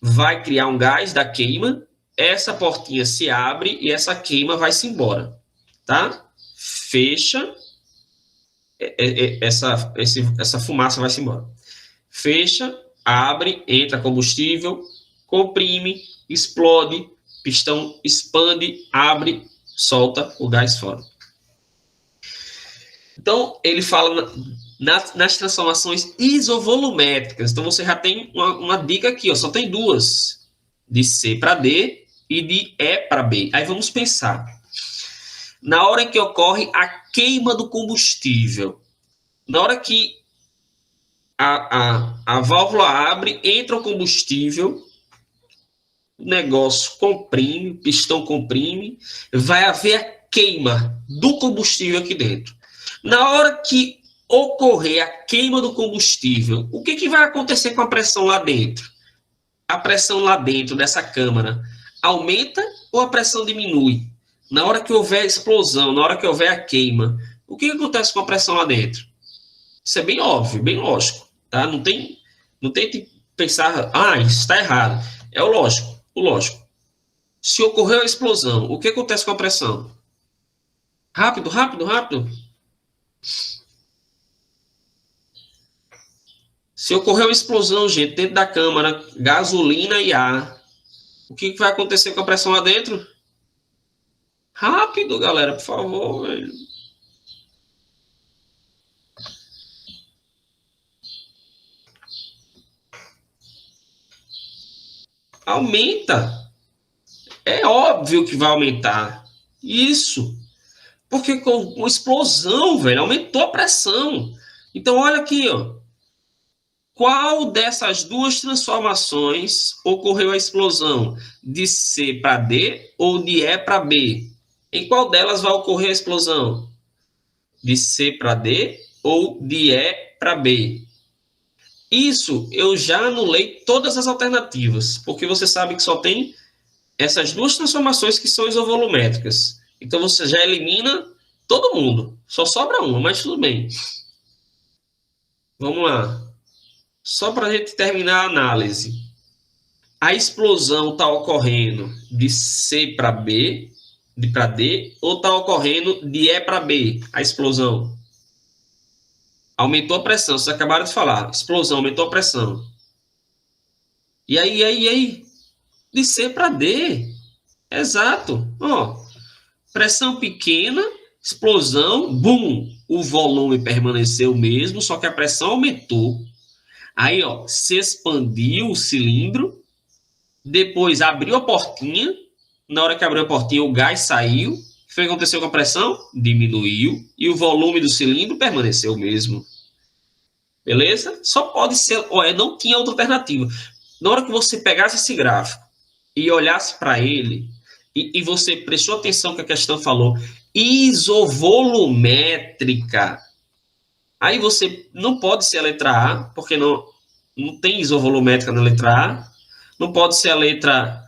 Vai criar um gás da queima, essa portinha se abre e essa queima vai-se embora, tá? Fecha, essa fumaça vai-se embora. Fecha, abre, entra combustível, comprime, explode, pistão expande, abre, solta o gás fora. Então, ele fala nas transformações isovolumétricas. Então, você já tem uma dica aqui, ó, só tem duas, de C para D e de E para B. Aí vamos pensar. Na hora que ocorre a queima do combustível, na hora que a válvula abre, entra o combustível, o negócio comprime, o pistão comprime, vai haver a queima do combustível aqui dentro. Na hora que ocorrer a queima do combustível, o que vai acontecer com a pressão lá dentro? A pressão lá dentro dessa câmara aumenta ou a pressão diminui? Na hora que houver a explosão, na hora que houver a queima, o que acontece com a pressão lá dentro? Isso é bem óbvio, bem lógico, tá? Não tente pensar, isso está errado. É o lógico. Se ocorreu a explosão, o que acontece com a pressão? Rápido, rápido, rápido. Se ocorrer uma explosão, gente, dentro da câmara, gasolina e ar, o que vai acontecer com a pressão lá dentro? Rápido, galera, por favor, velho. Aumenta. É óbvio que vai aumentar. Isso. Porque com explosão, velho, aumentou a pressão. Então, olha aqui, ó. Qual dessas duas transformações ocorreu a explosão? De C para D ou de E para B? Em qual delas vai ocorrer a explosão? De C para D ou de E para B? Isso eu já anulei todas as alternativas, porque você sabe que só tem essas duas transformações que são isovolumétricas. Então você já elimina todo mundo. Só sobra uma, mas tudo bem. Vamos lá. Só para a gente terminar a análise. A explosão está ocorrendo de C para B, de para D, ou está ocorrendo de E para B, a explosão? Aumentou a pressão, vocês acabaram de falar. Explosão, aumentou a pressão. E aí? De C para D. Exato. Ó, pressão pequena, explosão, bum. O volume permaneceu o mesmo, só que a pressão aumentou. Aí, ó, se expandiu o cilindro, depois abriu a portinha. Na hora que abriu a portinha, o gás saiu. O que aconteceu com a pressão? Diminuiu. E o volume do cilindro permaneceu o mesmo. Beleza? Só pode ser. Olha, não tinha outra alternativa. Na hora que você pegasse esse gráfico e olhasse para ele, e você prestou atenção que a questão falou isovolumétrica, aí você não pode ser a letra A, porque não tem isovolumétrica na letra A, não pode ser a letra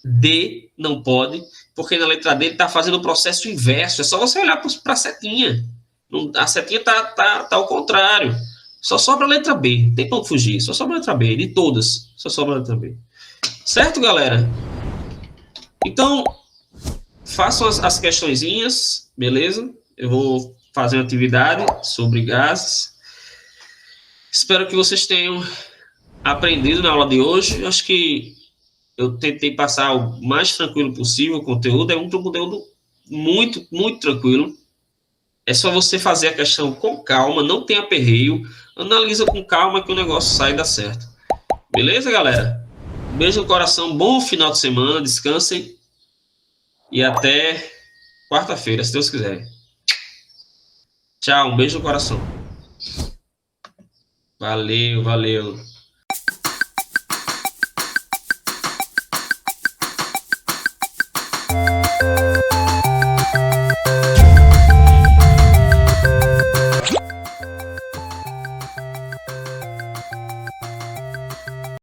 D, não pode, porque na letra D ele está fazendo o processo inverso, é só você olhar para a setinha, a setinha tá ao contrário, só sobra a letra B, não tem como fugir, só sobra a letra B, de todas, só sobra a letra B. Certo, galera? Então, façam as questõezinhas, beleza? Eu vou fazer uma atividade sobre gases. Espero que vocês tenham aprendido na aula de hoje. Eu acho que eu tentei passar o mais tranquilo possível o conteúdo. É um conteúdo muito, muito tranquilo. É só você fazer a questão com calma, não tem aperreio. Analisa com calma que o negócio sai e dá certo. Beleza, galera? Beijo no coração, bom final de semana, descansem. E até quarta-feira, se Deus quiser. Tchau, um beijo no coração. Valeu, valeu.